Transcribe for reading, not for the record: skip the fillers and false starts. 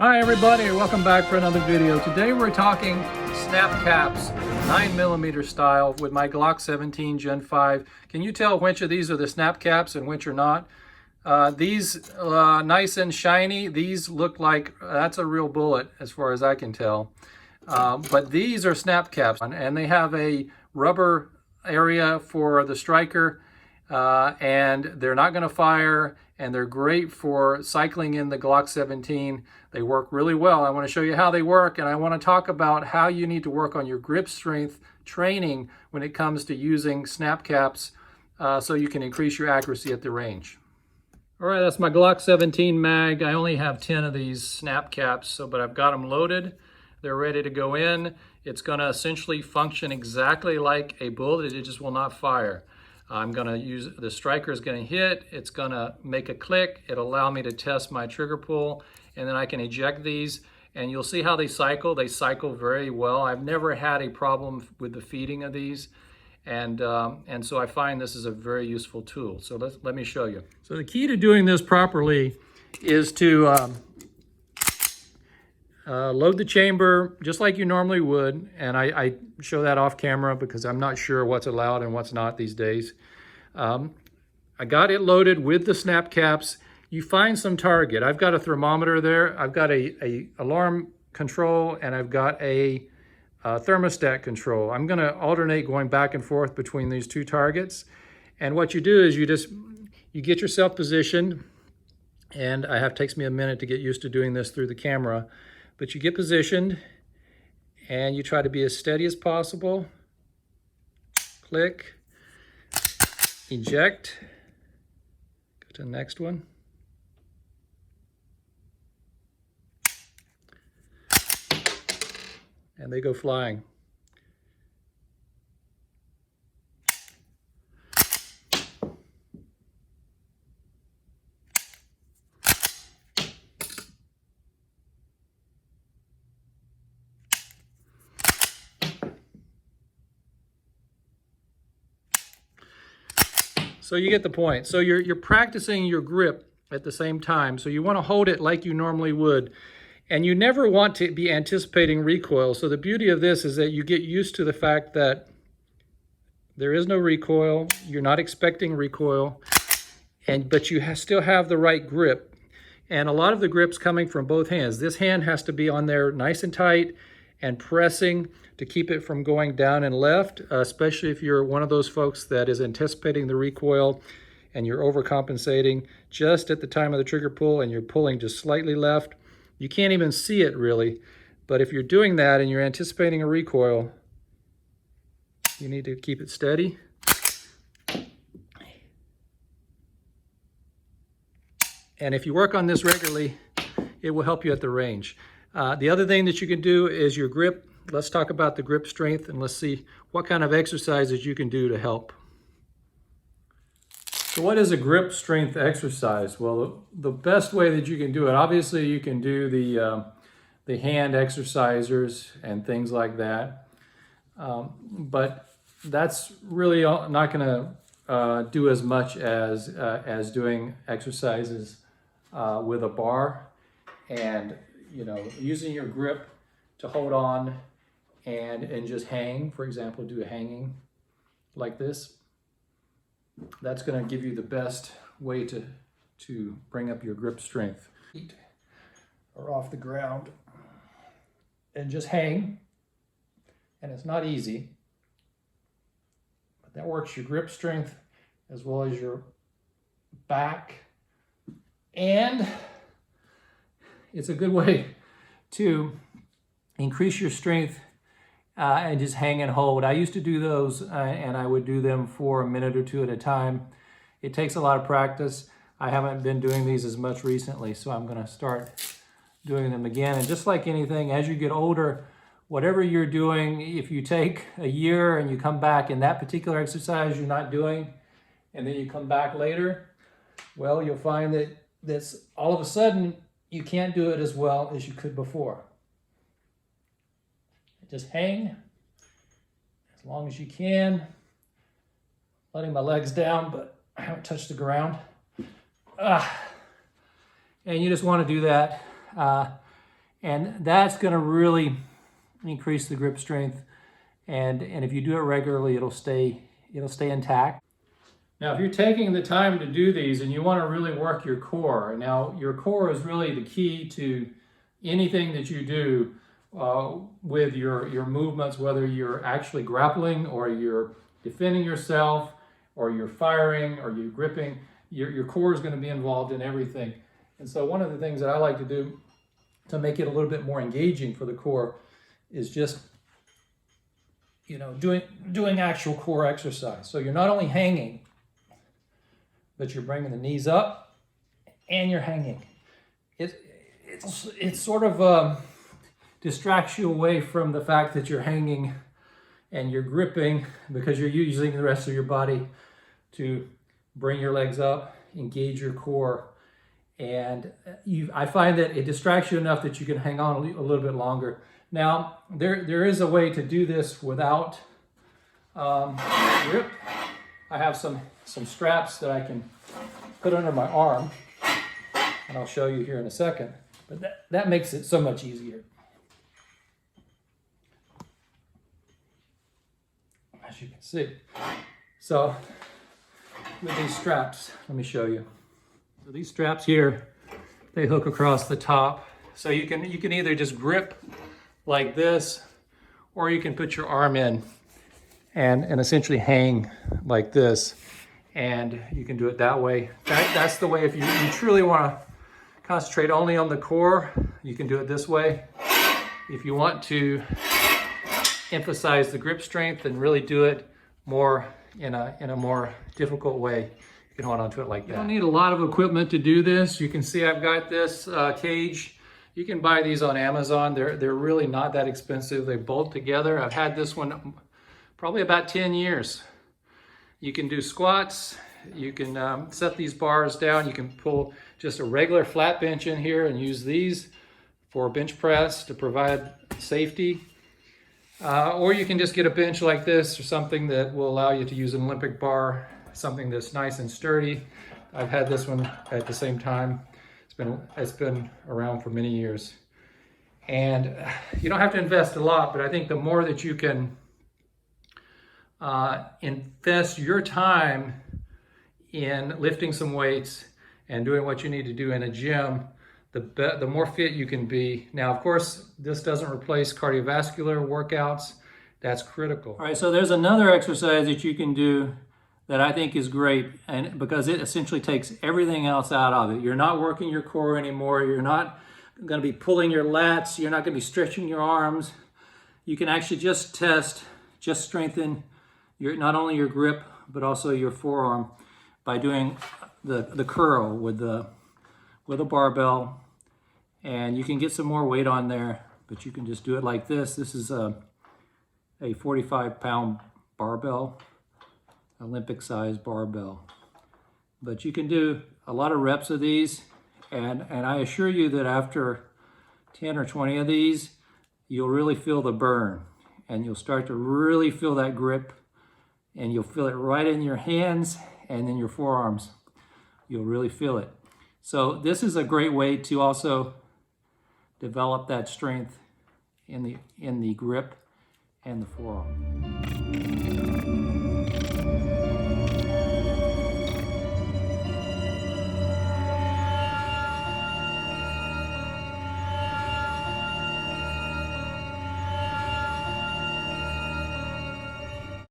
Hi everybody, welcome back for another video. Today we're talking snap caps, 9mm style with my Glock 17 Gen 5. Can you tell which of these are the snap caps and which are not? These nice and shiny, these look like that's a real bullet as far as I can tell. But these are snap caps and they have a rubber area for the striker and they're not going to fire, and they're great for cycling in the Glock 17. They work really well. I want to show you how they work, and I want to talk about how you need to work on your grip strength training when it comes to using snap caps so you can increase your accuracy at the range. All right, that's my Glock 17 mag. I only have 10 of these snap caps, but I've got them loaded. They're ready to go in. It's going to essentially function exactly like a bullet. It just will not fire. I'm going to use, the striker is going to hit, it's going to make a click, it'll allow me to test my trigger pull, and then I can eject these, and you'll see how they cycle. They cycle very well. I've never had a problem with the feeding of these, and so I find this is a very useful tool. So let me show you. So the key to doing this properly is to load the chamber just like you normally would, and I show that off camera because I'm not sure what's allowed and what's not these days. I got it loaded with the snap caps. You find some target. I've got a thermometer there. I've got a alarm control, and I've got a thermostat control. I'm going to alternate going back and forth between these two targets. And what you do is you get yourself positioned, and takes me a minute to get used to doing this through the camera. But you get positioned and you try to be as steady as possible. Click, eject, go to the next one. And they go flying. So you get the point. So you're practicing your grip at the same time. So you want to hold it like you normally would. And you never want to be anticipating recoil. So the beauty of this is that you get used to the fact that there is no recoil. You're not expecting recoil, but you still have the right grip. And a lot of the grip's coming from both hands. This hand has to be on there nice and tight and pressing to keep it from going down and left, especially if you're one of those folks that is anticipating the recoil and you're overcompensating just at the time of the trigger pull and you're pulling just slightly left. You can't even see it really, but if you're doing that and you're anticipating a recoil, you need to keep it steady. And if you work on this regularly, it will help you at the range. The other thing that you can do is your grip. Let's talk about the grip strength, and let's see what kind of exercises you can do to help. So what is a grip strength exercise? Well, the best way that you can do it, obviously you can do the hand exercisers and things like that. But that's really not going to do as much as doing exercises with a bar and using your grip to hold on and just hang. For example, do a hanging like this. That's going to give you the best way to bring up your grip strength. Feet are off the ground and just hang. And it's not easy, but that works your grip strength as well as your back. And it's a good way to increase your strength and just hang and hold. I used to do those and I would do them for a minute or two at a time. It takes a lot of practice. I haven't been doing these as much recently, so I'm going to start doing them again. And just like anything, as you get older, whatever you're doing, if you take a year and you come back and that particular exercise you're not doing, and then you come back later, well, you'll find that that's all of a sudden you can't do it as well as you could before. Just hang as long as you can, letting my legs down, but I haven't touched the ground. And you just want to do that And that's going to really increase the grip strength. And if you do it regularly, it'll stay intact. Now, if you're taking the time to do these and you want to really work your core, now your core is really the key to anything that you do with your movements, whether you're actually grappling or you're defending yourself or you're firing or you're gripping, your core is going to be involved in everything. And so one of the things that I like to do to make it a little bit more engaging for the core is just, doing actual core exercise. So you're not only hanging, but you're bringing the knees up and you're hanging. It sort of distracts you away from the fact that you're hanging and you're gripping, because you're using the rest of your body to bring your legs up, engage your core. And I find that it distracts you enough that you can hang on a little bit longer. Now, there is a way to do this without grip. I have some straps that I can put under my arm, and I'll show you here in a second. But that makes it so much easier. As you can see. So with these straps, let me show you. So these straps here, they hook across the top. So you can either just grip like this, or you can put your arm in and essentially hang like this. And you can do it that way. That's the way. If you truly want to concentrate only on the core, you can do it this way. If you want to emphasize the grip strength and really do it more in a more difficult way, you can hold on to it like that. You don't need a lot of equipment to do this. You can see I've got this cage. You can buy these on Amazon. They're really not that expensive. They bolt together. I've had this one probably about 10 years. You can do squats. You can set these bars down. You can pull just a regular flat bench in here and use these for bench press to provide safety. Or you can just get a bench like this or something that will allow you to use an Olympic bar, something that's nice and sturdy. I've had this one at the same time. It's been around for many years. And you don't have to invest a lot, but I think the more that you can invest your time in lifting some weights and doing what you need to do in a gym, the more fit you can be. Now, of course, this doesn't replace cardiovascular workouts. That's critical. All right, so there's another exercise that you can do that I think is great, and because it essentially takes everything else out of it. You're not working your core anymore. You're not going to be pulling your lats. You're not going to be stretching your arms. You can actually just strengthen not only your grip, but also your forearm by doing the curl with a barbell. And you can get some more weight on there, but you can just do it like this. This is a 45-pound barbell, Olympic size barbell. But you can do a lot of reps of these, and I assure you that after 10 or 20 of these, you'll really feel the burn, and you'll start to really feel that grip, and you'll feel it right in your hands and in your forearms. You'll really feel it. So this is a great way to also develop that strength in the grip and the forearm.